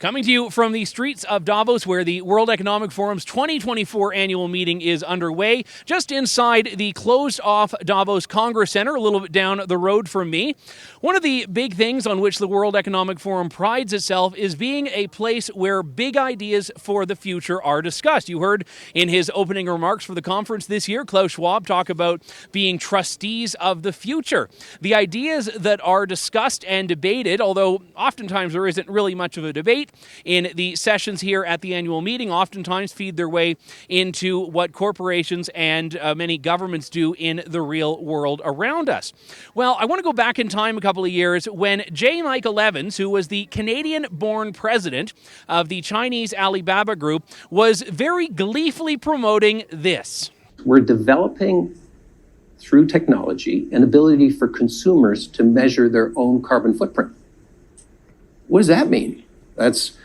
Coming to you from the streets of Davos, where the World Economic Forum's 2024 annual meeting is underway, just inside the closed-off Davos Congress Center, a little bit down the road from me. One of the big things on which the World Economic Forum prides itself is being a place where big ideas for the future are discussed. You heard in his opening remarks for the conference this year, Klaus Schwab talk about being trustees of the future. The ideas that are discussed and debated, although oftentimes there isn't really much of a debate, in the sessions here at the annual meeting oftentimes feed their way into what corporations and many governments do in the real world around us. Well, I want to go back in time a couple of years when J. Michael Evans, who was the Canadian-born president of the Chinese Alibaba Group, was very gleefully promoting this. We're developing, through technology, an ability for consumers to measure their own carbon footprint. What does that mean? That's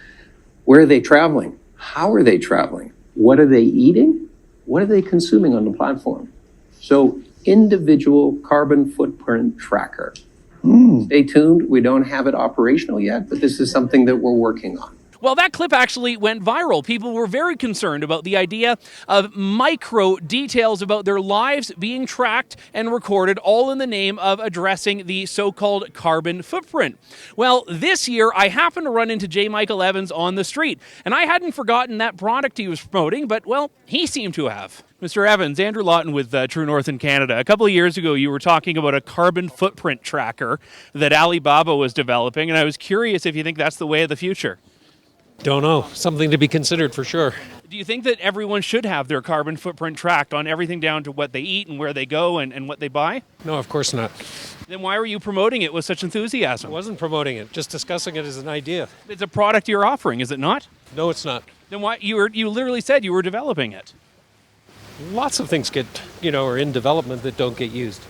where are they traveling? How are they traveling? What are they eating? What are they consuming on the platform? So individual carbon footprint tracker. Stay tuned. We don't have it operational yet, but this is something that we're working on. Well, that clip actually went viral. People were very concerned about the idea of micro details about their lives being tracked and recorded, all in the name of addressing the so-called carbon footprint. Well, this year, I happened to run into J. Michael Evans on the street, and I hadn't forgotten that product he was promoting, but, well, he seemed to have. Mr. Evans, Andrew Lawton with True North in Canada. A couple of years ago, you were talking about a carbon footprint tracker that Alibaba was developing, and I was curious if you think that's the way of the future. Don't know. Something to be considered for sure. Do you think that everyone should have their carbon footprint tracked on everything down to what they eat and where they go and what they buy? No, of course not. Then why were you promoting it with such enthusiasm? I wasn't promoting it, just discussing it as an idea. It's a product you're offering, is it not? No, it's not. Then why you literally said you were developing it? Lots of things are in development that don't get used.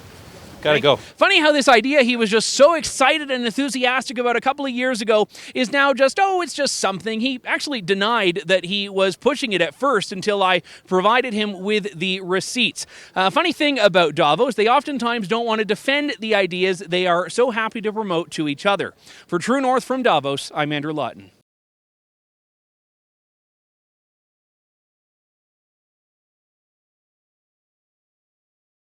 Gotta go. Funny how this idea he was just so excited and enthusiastic about a couple of years ago is now just, it's just something. He actually denied that he was pushing it at first until I provided him with the receipts. Funny thing about Davos, they oftentimes don't want to defend the ideas they are so happy to promote to each other. For True North from Davos, I'm Andrew Lawton.